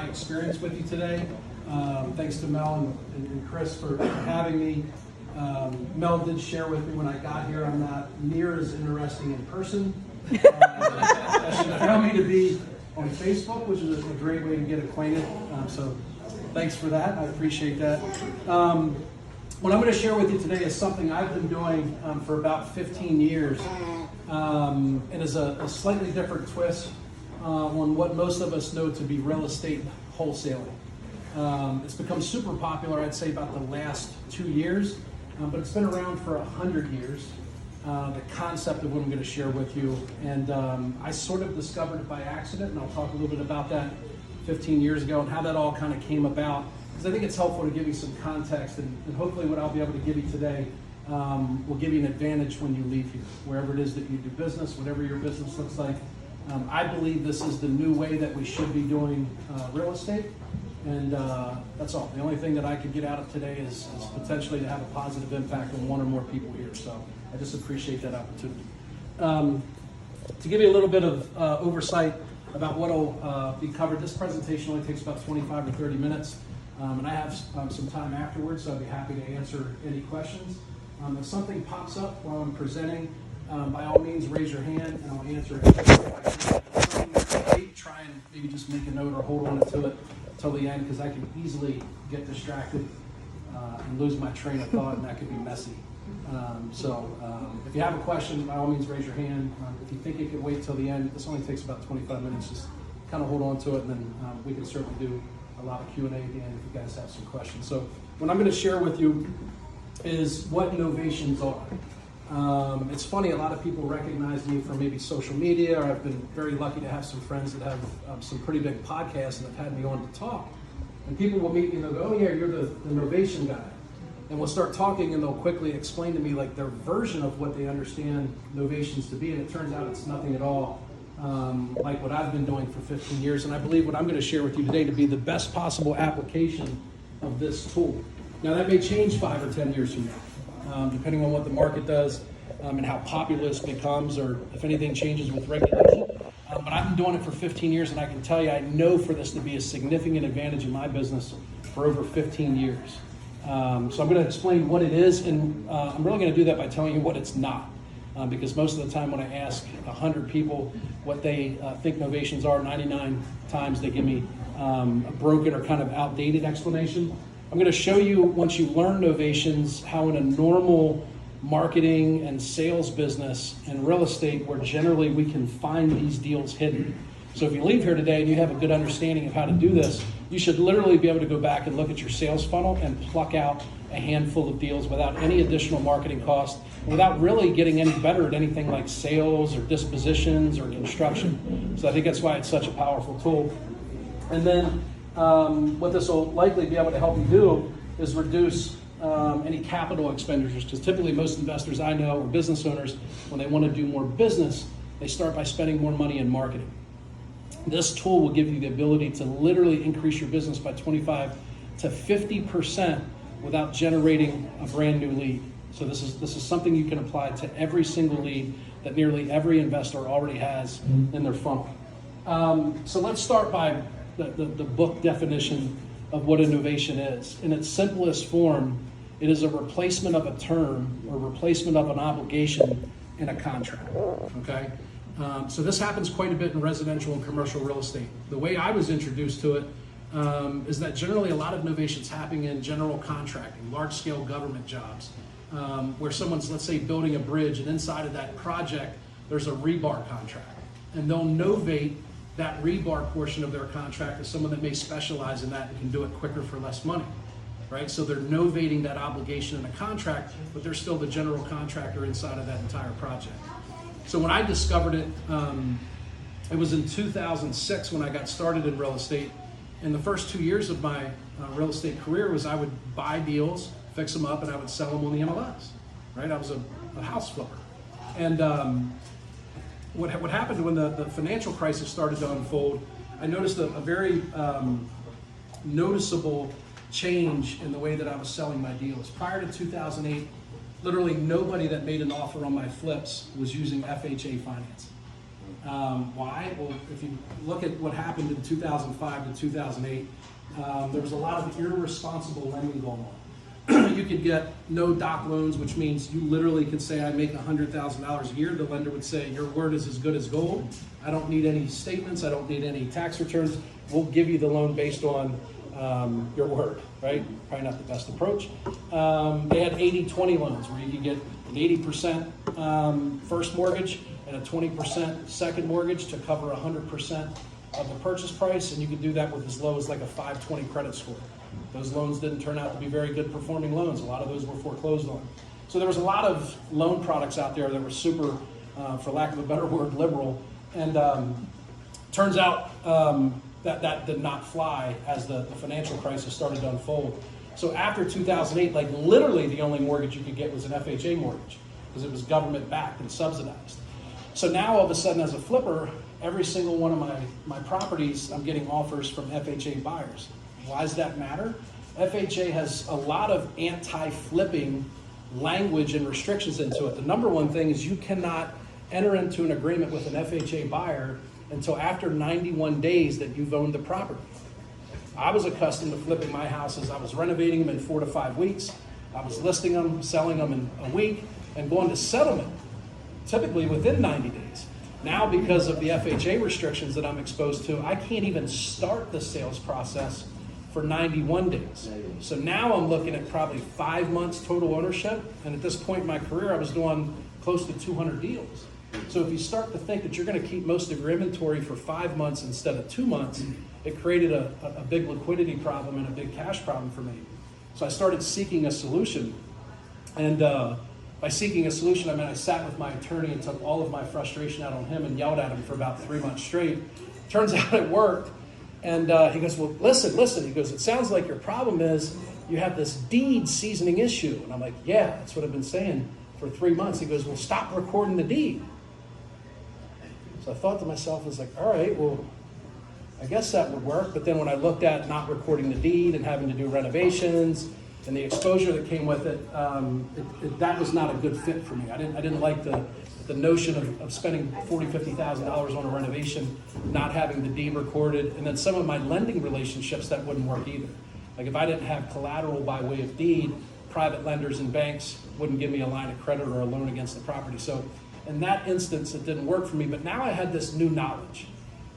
my experience with you today. Thanks to Mel and Chris for having me. Mel did share with me when I got here, I'm not near as interesting in person as she found me to be on Facebook, which is a great way to get acquainted. So thanks for that. I appreciate that. What I'm going to share with you today is something I've been doing for about 15 years. It is a slightly different twist on what most of us know to be real estate wholesaling. It's become super popular, I'd say, about the last 2 years, but it's been around for 100 years, the concept of what I'm going to share with you. And I sort of discovered it by accident, and I'll talk a little bit about that 15 years ago and how that all kind of came about, because I think it's helpful to give you some context, and hopefully what I'll be able to give you today will give you an advantage when you leave here, wherever it is that you do business, whatever your business looks like. I believe this is the new way that we should be doing real estate, and that's all. The only thing that I could get out of today is potentially to have a positive impact on one or more people here, so I just appreciate that opportunity. To give you a little bit of oversight about what will be covered, this presentation only takes about 25 or 30 minutes, and I have some time afterwards, so I'd be happy to answer any questions. If something pops up while I'm presenting, by all means, raise your hand and I'll answer it. Try and maybe just make a note or hold on to it till the end, because I can easily get distracted and lose my train of thought, and that could be messy. If you have a question, by all means, raise your hand. If you think it could wait till the end, this only takes about 25 minutes. Just kind of hold on to it, and then we can certainly do a lot of Q&A at the end if you guys have some questions. So what I'm going to share with you is what novations are. It's funny, a lot of people recognize me from maybe social media, or I've been very lucky to have some friends that have some pretty big podcasts and have had me on to talk. And people will meet me and they'll go, oh yeah, you're the novation guy. And we'll start talking and they'll quickly explain to me like their version of what they understand novations to be, and it turns out it's nothing at all like what I've been doing for 15 years. And I believe what I'm going to share with you today to be the best possible application of this tool. Now that may change 5 or 10 years from now, depending on what the market does and how populous it becomes, or if anything changes with regulation. But I've been doing it for 15 years, and I can tell you I know for this to be a significant advantage in my business for over 15 years. So I'm going to explain what it is, and I'm really going to do that by telling you what it's not. Because most of the time when I ask 100 people what they think novations are, 99 times they give me a broken or kind of outdated explanation. I'm going to show you, once you learn novations, how in a normal marketing and sales business and real estate, where generally we can find these deals hidden. So if you leave here today and you have a good understanding of how to do this, you should literally be able to go back and look at your sales funnel and pluck out a handful of deals without any additional marketing cost, without really getting any better at anything like sales or dispositions or construction. So I think that's why it's such a powerful tool. And then what this will likely be able to help you do is reduce any capital expenditures, because typically most investors I know, or business owners, when they want to do more business, they start by spending more money in marketing. This tool will give you the ability to literally increase your business by 25 to 50% without generating a brand new lead. So this is something you can apply to every single lead that nearly every investor already has in their funnel. So let's start by the book definition of what a novation is. In its simplest form, it is a replacement of a term or replacement of an obligation in a contract, okay? So this happens quite a bit in residential and commercial real estate. The way I was introduced to it is that generally a lot of novations happen in general contracting, large-scale government jobs, where someone's, let's say, building a bridge, and inside of that project, there's a rebar contract. And they'll novate that rebar portion of their contract to someone that may specialize in that and can do it quicker for less money, right? So they're novating that obligation in a contract, but they're still the general contractor inside of that entire project. So when I discovered it, it was in 2006 when I got started in real estate. And the first 2 years of my real estate career was I would buy deals, fix them up, and I would sell them on the MLS, right? I was a house flipper. And what happened when the financial crisis started to unfold, I noticed a very noticeable change in the way that I was selling my deals. Prior to 2008, literally nobody that made an offer on my flips was using FHA financing. Why? Well, if you look at what happened in 2005 to 2008, there was a lot of irresponsible lending going on. You could get no doc loans, which means you literally could say, I make $100,000 a year. The lender would say, your word is as good as gold. I don't need any statements. I don't need any tax returns. We'll give you the loan based on your word, right? Probably not the best approach. They had 80-20 loans where you could get an 80% first mortgage and a 20% second mortgage to cover 100% of the purchase price, and you could do that with as low as like a 520 credit score. Those loans didn't turn out to be very good performing loans. A lot of those were foreclosed on. So there was a lot of loan products out there that were super, for lack of a better word, liberal, and turns out that did not fly as the financial crisis started to unfold. So after 2008, like literally the only mortgage you could get was an FHA mortgage because it was government backed and subsidized. So now all of a sudden as a flipper, every single one of my properties, I'm getting offers from FHA buyers. Why does that matter? FHA has a lot of anti-flipping language and restrictions into it. The number one thing is you cannot enter into an agreement with an FHA buyer until after 91 days that you've owned the property. I was accustomed to flipping my houses. I was renovating them in 4 to 5 weeks. I was listing them, selling them in a week, and going to settlement, typically within 90 days. Now, because of the FHA restrictions that I'm exposed to, I can't even start the sales process for 91 days. So now I'm looking at probably 5 months total ownership. And at this point in my career, I was doing close to 200 deals. So if you start to think that you're going to keep most of your inventory for 5 months instead of 2 months, it created a big liquidity problem and a big cash problem for me. So I started seeking a solution. And by seeking a solution, I mean I sat with my attorney and took all of my frustration out on him and yelled at him for about 3 months straight. Turns out it worked. And he goes, well, listen. He goes, it sounds like your problem is you have this deed seasoning issue. And I'm like, yeah, that's what I've been saying for 3 months. He goes, well, stop recording the deed. So I thought to myself, I was like, all right, well, I guess that would work. But then when I looked at not recording the deed and having to do renovations and the exposure that came with it, that was not a good fit for me. I didn't like the notion of spending $40,000, $50,000 on a renovation, not having the deed recorded, and then some of my lending relationships that wouldn't work either. Like if I didn't have collateral by way of deed, private lenders and banks wouldn't give me a line of credit or a loan against the property. So in that instance, it didn't work for me. But now I had this new knowledge,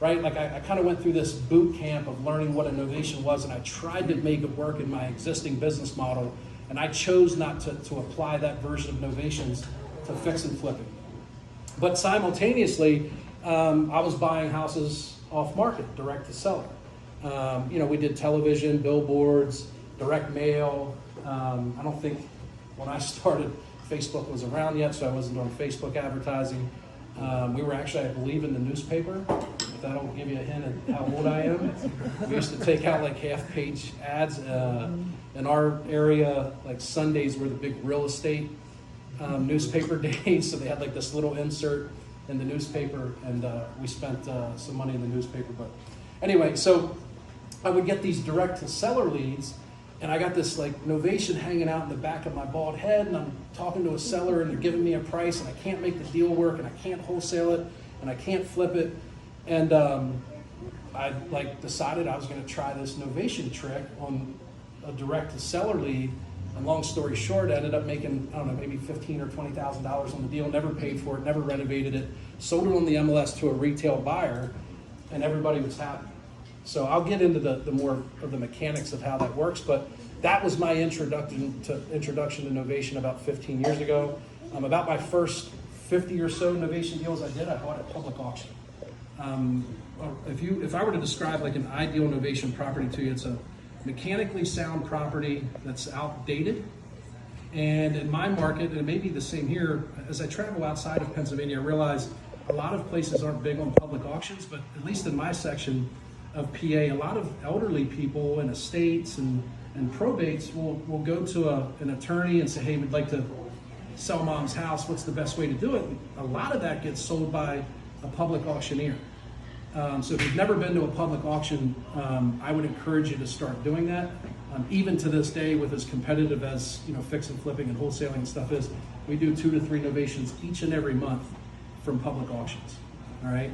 right? Like I kind of went through this boot camp of learning what a novation was, and I tried to make it work in my existing business model, and I chose not to apply that version of novations to fix and flipping. But simultaneously, I was buying houses off market, direct to seller. We did television, billboards, direct mail. I don't think when I started, Facebook was around yet, so I wasn't doing Facebook advertising. We were actually, I believe, in the newspaper. If that'll give you a hint of how old I am. We used to take out like half-page ads. In our area, like Sundays were the big real estate newspaper days, so they had like this little insert in the newspaper, and we spent some money in the newspaper. But anyway, so I would get these direct to seller leads, and I got this like novation hanging out in the back of my bald head, and I'm talking to a seller and they're giving me a price, and I can't make the deal work, and I can't wholesale it, and I can't flip it. And I like decided I was going to try this novation trick on a direct to seller lead. And long story short, I ended up making, I don't know, maybe $15,000 or $20,000 on the deal, never paid for it, never renovated it, sold it on the MLS to a retail buyer, and everybody was happy. So I'll get into the more of the mechanics of how that works, but that was my introduction to novation about 15 years ago. About my first 50 or so novation deals I bought at public auction. If I were to describe like an ideal novation property to you, it's a mechanically sound property that's outdated. And in my market, and it may be the same here, as I travel outside of Pennsylvania, I realize a lot of places aren't big on public auctions, but at least in my section of PA, a lot of elderly people and estates and probates will go to an attorney and say, hey, we'd like to sell mom's house. What's the best way to do it? A lot of that gets sold by a public auctioneer. So if you've never been to a public auction, I would encourage you to start doing that. Even to this day, with as competitive as fix and flipping and wholesaling and stuff is, we do 2 to 3 novations each and every month from public auctions. all right?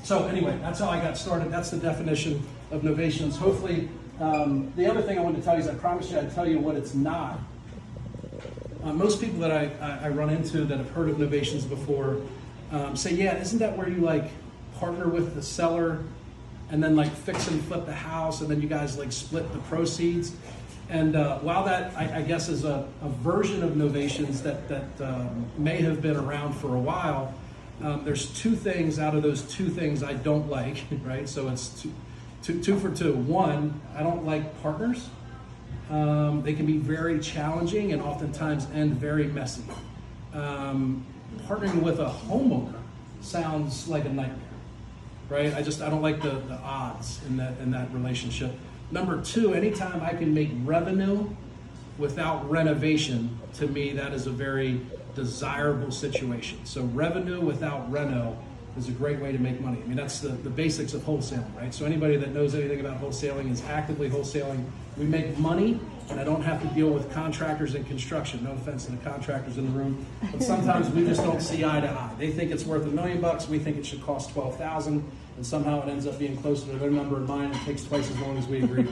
So anyway, that's how I got started. That's the definition of novations. Hopefully, the other thing I wanted to tell you is I promised you I'd tell you what it's not. Most people that I run into that have heard of novations before say, yeah, isn't that where you like partner with the seller and then like fix and flip the house and then you guys like split the proceeds? And while that I guess is a version of novations that may have been around for a while, there's two things out of those two things I don't like, right? So it's two for two. One, I don't like partners. They can be very challenging and oftentimes end very messy. Partnering with a homeowner sounds like a nightmare, right? I don't like the odds in that relationship. Number two, anytime I can make revenue without renovation, to me that is a very desirable situation. So revenue without reno is a great way to make money. I mean, that's the basics of wholesaling, right? So anybody that knows anything about wholesaling is actively wholesaling. We make money, and I don't have to deal with contractors and construction. No offense to the contractors in the room, but sometimes we just don't see eye to eye. They think it's worth $1 million. We think it should cost $12,000, and somehow it ends up being closer to their number and mine. It takes twice as long as we agree.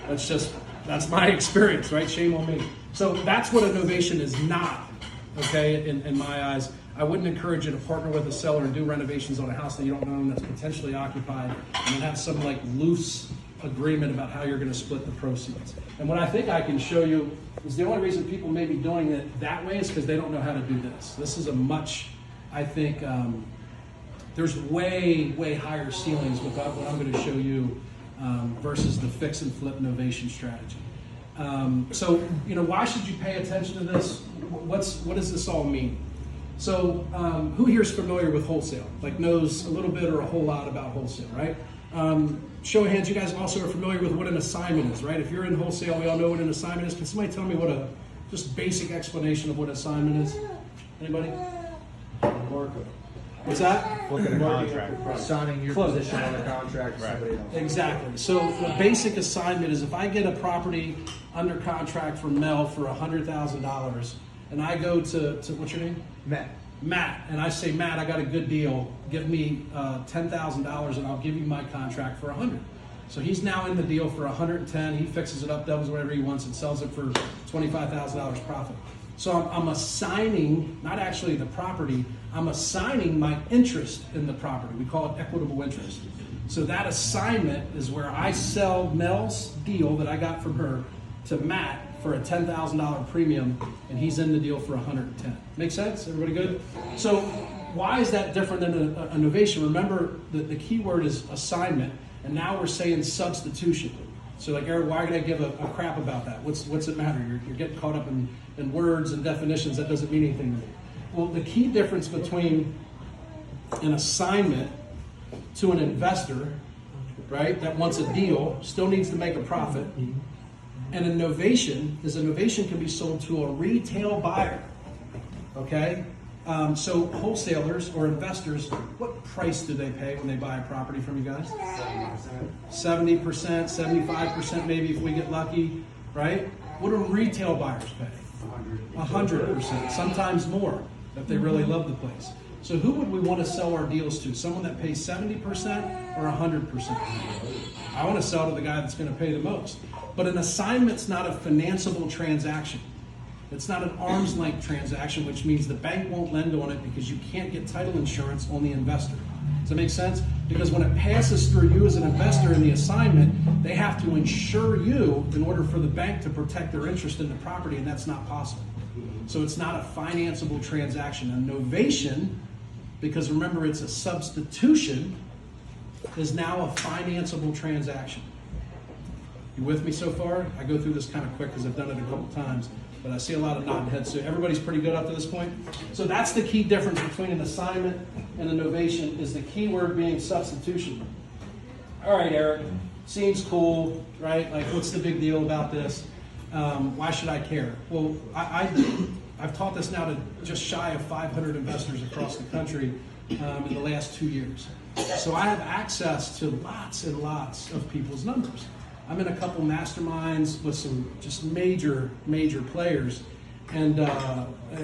That's my experience, right? Shame on me. So that's what a novation is not, okay, in my eyes. I wouldn't encourage you to partner with a seller and do renovations on a house that you don't own that's potentially occupied and then have some like loose agreement about how you're going to split the proceeds. And what I think I can show you is the only reason people may be doing it that way is because they don't know how to do this. This is a much, I think, there's way higher ceilings with what I'm going to show you versus the fix and flip novation strategy. So, why should you pay attention to this? What does this all mean? So, who here is familiar with wholesale? Like knows a little bit or a whole lot about wholesale, right? Show of hands, you guys also are familiar with what an assignment is, right? If you're in wholesale, we all know what an assignment is. Can somebody tell me what just basic explanation of what assignment is? Anybody? What's that? Look at a contract. Signing your position on a contract. Right. Exactly. So the basic assignment is if I get a property under contract from Mel for $100,000, and I go to what's your name? Matt, and I say, Matt, I got a good deal. Give me $10,000 and I'll give you my contract for $100. So he's now in the deal for $110. He fixes it up, doubles whatever he wants, and sells it for $25,000 profit. So I'm assigning, not actually the property, I'm assigning my interest in the property. We call it equitable interest. So that assignment is where I sell Mel's deal that I got from her to Matt for a $10,000 premium, and he's in the deal for $110. Make sense? Everybody good? So why is that different than a novation? Remember, the key word is assignment, and now we're saying substitution. So like, Eric, why did I give a crap about that? What's it matter? You're getting caught up in words and definitions. That doesn't mean anything to me. Well, the key difference between an assignment to an investor, right, that wants a deal, still needs to make a profit, and a novation can be sold to a retail buyer, okay? So wholesalers or investors, what price do they pay when they buy a property from you guys? 70%, 75% maybe if we get lucky, right? What do retail buyers pay? 100%, sometimes more if they really love the place. So who would we want to sell our deals to? Someone that pays 70% or 100%? I want to sell to the guy that's going to pay the most. But an assignment's not a financeable transaction. It's not an arm's length transaction, which means the bank won't lend on it because you can't get title insurance on the investor. Does that make sense? Because when it passes through you as an investor in the assignment, they have to insure you in order for the bank to protect their interest in the property, and that's not possible. So it's not a financeable transaction. A novation, because remember it's a substitution, is now a financeable transaction. You with me so far? I go through this kind of quick because I've done it a couple times, but I see a lot of nodding heads. So everybody's pretty good up to this point? So that's the key difference between an assignment and a novation, is the key word being substitution. All right, Eric, seems cool, right? Like, what's the big deal about this? Why should I care? Well, I've taught this now to just shy of 500 investors across the country in the last 2 years. So I have access to lots and lots of people's numbers. I'm in a couple masterminds with some just major players, And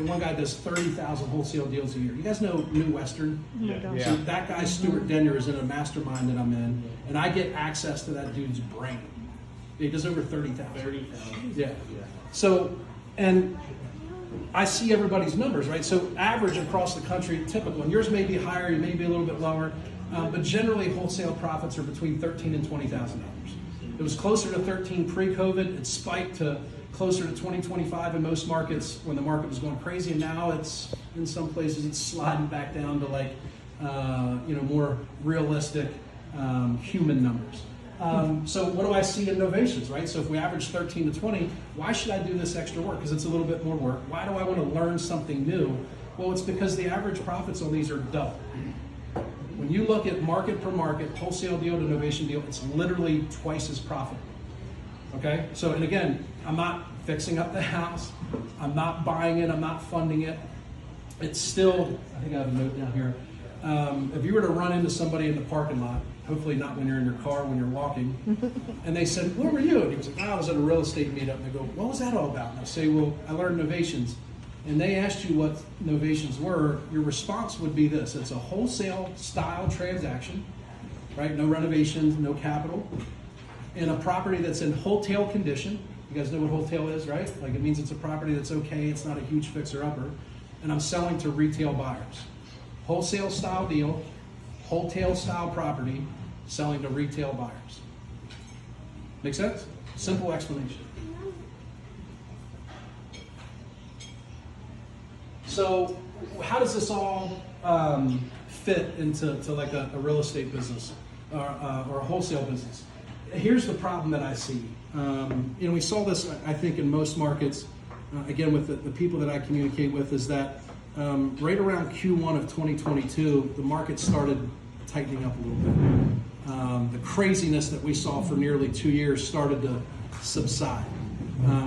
one guy does 30,000 wholesale deals a year. You guys know New Western? Oh my gosh. So that guy, Stuart Denyer, is in a mastermind that I'm in, and I get access to that dude's brain. He does over 30,000. 30,000. Yeah. So, and I see everybody's numbers, right? So average across the country, typical, and yours may be higher, you may be a little bit lower, but generally wholesale profits are between $13,000 and $20,000. It was closer to 13 pre-COVID. It spiked to closer to 20, 25 in most markets when the market was going crazy, and now it's, in some places, it's sliding back down to like, more realistic human numbers. So what do I see in novations, right? So if we average 13 to 20, why should I do this extra work? Because it's a little bit more work. Why do I want to learn something new? Well, it's because the average profits on these are double. When you look at market per market, wholesale deal to novation deal, it's literally twice as profitable. Okay? So, and again, I'm not fixing up the house. I'm not buying it. I'm not funding it. It's still, I think I have a note down here. If you were to run into somebody in the parking lot, hopefully not when you're in your car, when you're walking, and they said, where were you? And he was like, I was at a real estate meetup. And they go, what was that all about? And I say, well, I learned novations. And they asked you what novations were, your response would be this. It's a wholesale style transaction, right? No renovations, no capital, in a property that's in wholesale condition. You guys know what wholesale is, right? Like, it means it's a property that's okay, it's not a huge fixer-upper, and I'm selling to retail buyers. Wholesale style deal, wholesale style property, selling to retail buyers. Make sense? Simple explanation. So how does this all fit into like a real estate business or a wholesale business? Here's the problem that I see. We saw this, I think, in most markets, again, with the people that I communicate with, is that right around Q1 of 2022, the market started tightening up a little bit. The craziness that we saw for nearly 2 years started to subside.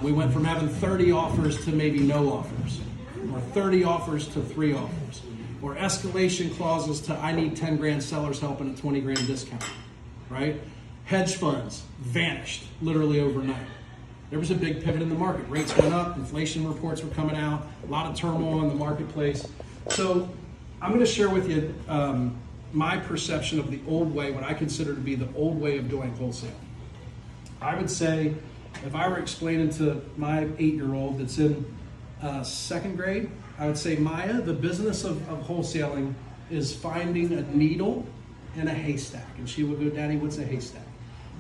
We went from having 30 offers to maybe no offers, or 30 offers to 3 offers, or escalation clauses to I need 10 grand seller's help and a 20 grand discount, right? Hedge funds vanished literally overnight. There was a big pivot in the market. Rates went up, inflation reports were coming out, a lot of turmoil in the marketplace. So I'm going to share with you my perception of the old way, what I consider to be the old way of doing wholesale. I would say, if I were explaining to my 8-year-old that's in 2nd grade, I would say, Maya, the business of wholesaling is finding a needle in a haystack. And she would go, Daddy, what's a haystack?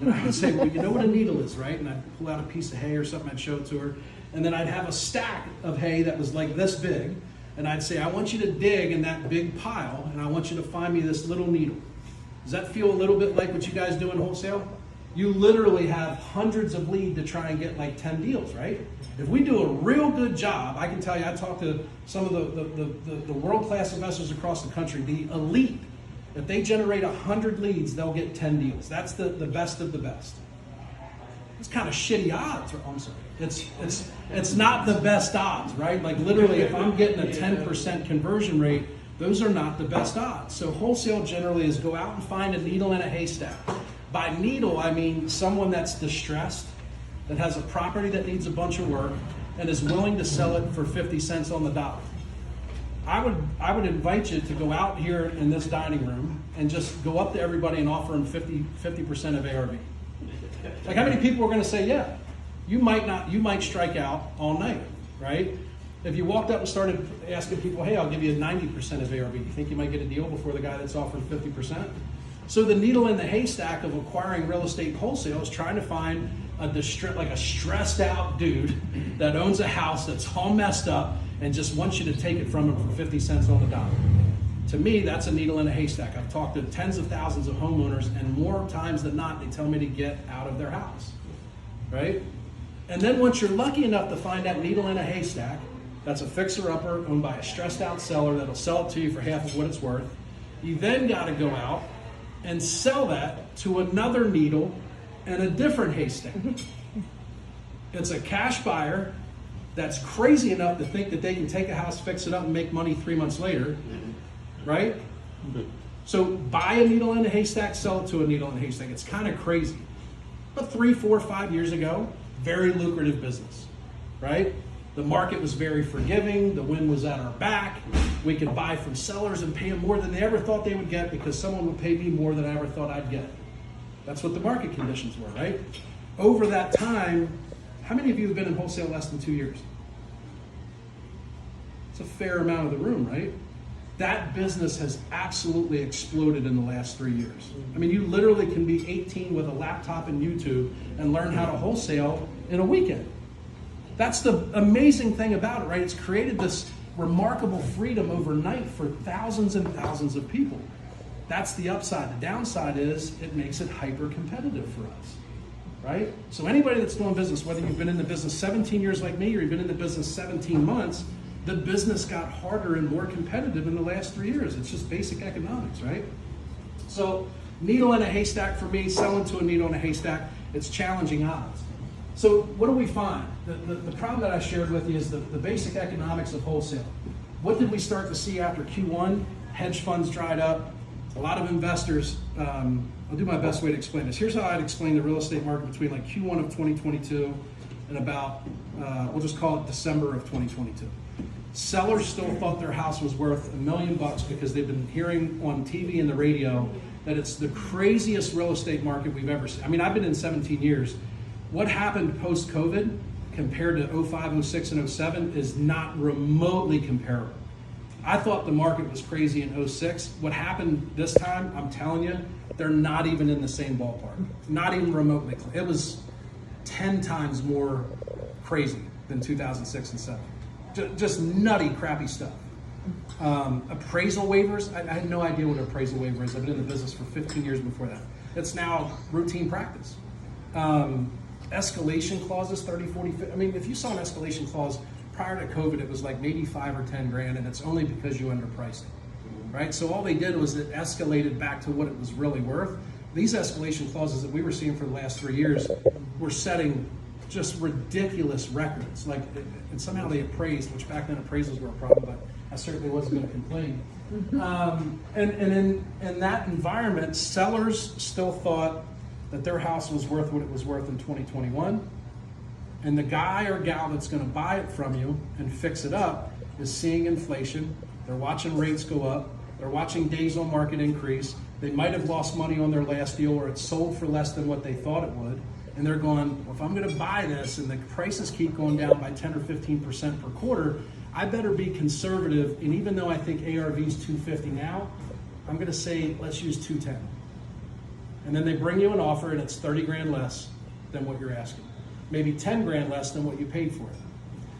And I would say, well, you know what a needle is, right? And I'd pull out a piece of hay or something, I'd show it to her. And then I'd have a stack of hay that was like this big. And I'd say, I want you to dig in that big pile, and I want you to find me this little needle. Does that feel a little bit like what you guys do in wholesale? You literally have hundreds of leads to try and get like 10 deals, right? If we do a real good job, I can tell you, I talked to some of the world-class investors across the country, the elite. If they generate 100 leads, they'll get 10 deals. That's the best of the best. It's kind of shitty odds. Oh, I'm sorry. It's not the best odds, right? Like literally, if I'm getting a 10% conversion rate, those are not the best odds. So wholesale generally is go out and find a needle in a haystack. By needle, I mean someone that's distressed, that has a property that needs a bunch of work, and is willing to sell it for 50 cents on the dollar. I would invite you to go out here in this dining room and just go up to everybody and offer them 50% of ARV. Like, how many people are going to say, yeah? You might strike out all night, right? If you walked up and started asking people, hey, I'll give you 90% of ARV, you think you might get a deal before the guy that's offering 50%? So the needle in the haystack of acquiring real estate wholesale is trying to find a stressed out dude that owns a house that's all messed up and just wants you to take it from him for 50 cents on the dollar. To me, that's a needle in a haystack. I've talked to tens of thousands of homeowners, and more times than not, they tell me to get out of their house, right? And then once you're lucky enough to find that needle in a haystack, that's a fixer-upper owned by a stressed-out seller that'll sell it to you for half of what it's worth, you then got to go out and sell that to another needle and a different haystack. It's a cash buyer that's crazy enough to think that they can take a house, fix it up, and make money 3 months later, right? So buy a needle in a haystack, sell it to a needle in a haystack. It's kind of crazy. But 3, 4, 5 years ago, very lucrative business, right? The market was very forgiving. The wind was at our back. We could buy from sellers and pay them more than they ever thought they would get because someone would pay me more than I ever thought I'd get. That's what the market conditions were, right? Over that time, how many of you have been in wholesale less than 2 years? It's a fair amount of the room, right? That business has absolutely exploded in the last 3 years. I mean, you literally can be 18 with a laptop and YouTube and learn how to wholesale in a weekend. That's the amazing thing about it, right? It's created this remarkable freedom overnight for thousands and thousands of people. That's the upside. The downside is it makes it hyper competitive for us, right? So anybody that's doing business, whether you've been in the business 17 years like me or you've been in the business 17 months, the business got harder and more competitive in the last 3 years. It's just basic economics, right? So needle in a haystack for me, selling to a needle in a haystack, it's challenging odds. So what do we find? The problem that I shared with you is the basic economics of wholesale. What did we start to see after Q1? Hedge funds dried up. A lot of investors, I'll do my best way to explain this. Here's how I'd explain the real estate market between like Q1 of 2022 and about, we'll just call it December of 2022. Sellers still thought their house was worth $1 million because they've been hearing on TV and the radio that it's the craziest real estate market we've ever seen. I mean, I've been in 17 years. What happened post-COVID compared to 05, 06, and 07 is not remotely comparable. I thought the market was crazy in 06. What happened this time, I'm telling you, they're not even in the same ballpark. Not even remotely. It was 10 times more crazy than 2006 and 7. Just nutty, crappy stuff. Appraisal waivers, I had no idea what an appraisal waiver is. I've been in the business for 15 years before that. It's now routine practice. Escalation clauses, 30, 40, 50. I mean, if you saw an escalation clause prior to COVID, it was like maybe 5 or 10 grand, and it's only because you underpriced it, right? So all they did was it escalated back to what it was really worth. These escalation clauses that we were seeing for the last 3 years were setting just ridiculous records. Like, and somehow they appraised, which back then appraisals were a problem, but I certainly wasn't going to complain. And in that environment, sellers still thought that their house was worth what it was worth in 2021. And the guy or gal that's going to buy it from you and fix it up is seeing inflation. They're watching rates go up. They're watching days on market increase. They might have lost money on their last deal or it sold for less than what they thought it would. And they're going, well, if I'm going to buy this and the prices keep going down by 10 or 15% per quarter, I better be conservative. And even though I think ARV is 250 now, I'm going to say, let's use 210. And then they bring you an offer and it's 30 grand less than what you're asking. Maybe 10 grand less than what you paid for it.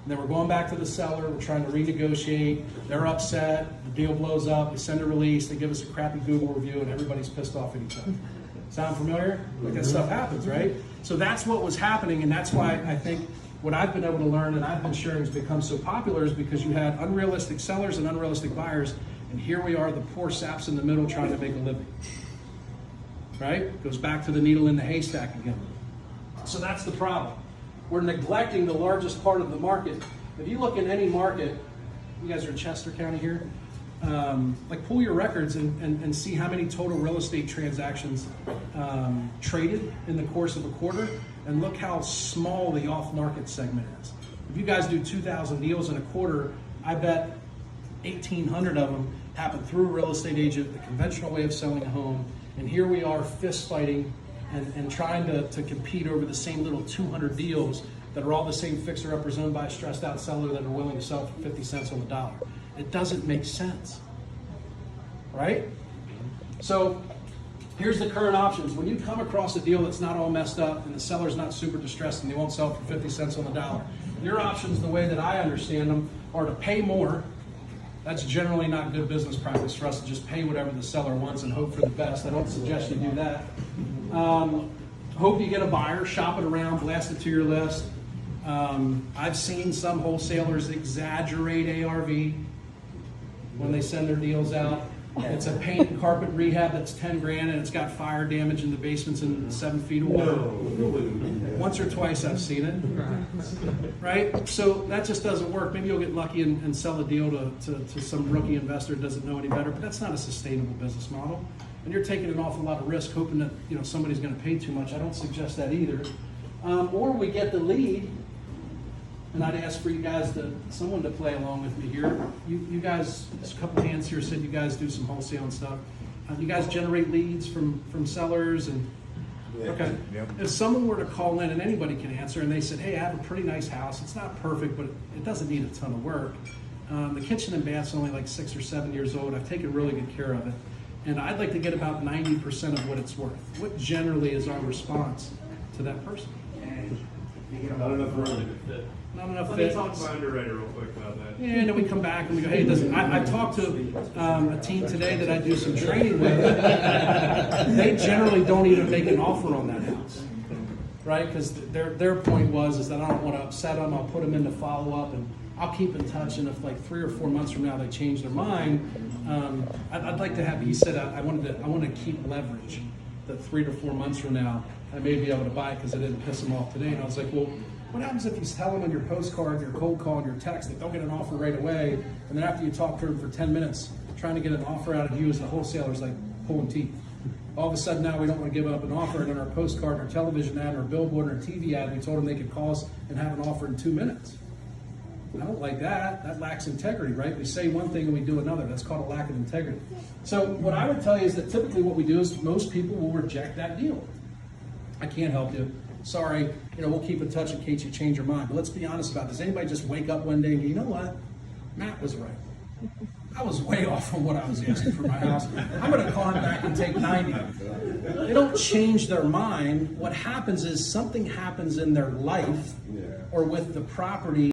And then we're going back to the seller, we're trying to renegotiate, they're upset, the deal blows up, we send a release, they give us a crappy Google review, and everybody's pissed off at each other. Sound familiar? Like that stuff happens, right? So that's what was happening, and that's why I think what I've been able to learn and I've been sharing has become so popular is because you had unrealistic sellers and unrealistic buyers, and here we are, the poor saps in the middle trying to make a living. Right? Goes back to the needle in the haystack again. So that's the problem. We're neglecting the largest part of the market. If you look in any market, you guys are in Chester County here, like pull your records and see how many total real estate transactions traded in the course of a quarter, and look how small the off-market segment is. If you guys do 2,000 deals in a quarter, I bet 1,800 of them happen through a real estate agent, the conventional way of selling a home, and here we are fist fighting and trying to compete over the same little 200 deals that are all the same fixer-upper owned by a stressed-out seller that are willing to sell for 50 cents on the dollar. It doesn't make sense, right? So here's the current options. When you come across a deal that's not all messed up and the seller's not super distressed and they won't sell for 50 cents on the dollar, your options, the way that I understand them, are to pay more. That's generally not good business practice for us to just pay whatever the seller wants and hope for the best. I don't suggest you do that. Hope you get a buyer, shop it around, blast it to your list. I've seen some wholesalers exaggerate ARV when they send their deals out. It's a paint and carpet rehab that's 10 grand and it's got fire damage in the basements and 7 feet of water. Once or twice I've seen it, right? So that just doesn't work. Maybe you'll get lucky and sell a deal to some rookie investor who doesn't know any better, but that's not a sustainable business model. And you're taking an awful lot of risk hoping that somebody's going to pay too much. I don't suggest that either. Or we get the lead and I'd ask for you guys someone to play along with me here. You guys, there's a couple hands here said you guys do some wholesale and stuff. You guys generate leads from sellers and. Okay. Yep. If someone were to call in, and anybody can answer, and they said, hey, I have a pretty nice house. It's not perfect, but it doesn't need a ton of work. The kitchen and bath's only like 6 or 7 years old. I've taken really good care of it. And I'd like to get about 90% of what it's worth. What generally is our response to that person? Not enough room. Not enough Let me fit. talk to my underwriter real quick about that. Yeah, and then we come back and we go, hey, listen, I talked to a team today that I do some training with. They generally don't even make an offer on that house, right? Because their point is that I don't want to upset them. I'll put them into follow-up and I'll keep in touch. And if like 3 or 4 months from now they change their mind, I'd like to have, he said, I want to keep leverage that 3 to 4 months from now I may be able to buy it because I didn't piss them off today. And I was like, well, what happens if you tell them on your postcard, your cold call, and your text that they'll get an offer right away, and then after you talk to them for 10 minutes, trying to get an offer out of you as the wholesaler is like pulling teeth. All of a sudden now we don't want to give up an offer, and on our postcard, our television ad, our billboard, our TV ad, we told them they could call us and have an offer in 2 minutes. I don't like that. That lacks integrity, right? We say one thing and we do another. That's called a lack of integrity. So what I would tell you is that typically what we do is most people will reject that deal. I can't help you. Sorry, we'll keep in touch in case you change your mind. But let's be honest about it. Does anybody just wake up one day and go, you know what? Matt was right. I was way off from what I was asking for my house. I'm going to call him back and take 90. They don't change their mind. What happens is something happens in their life or with the property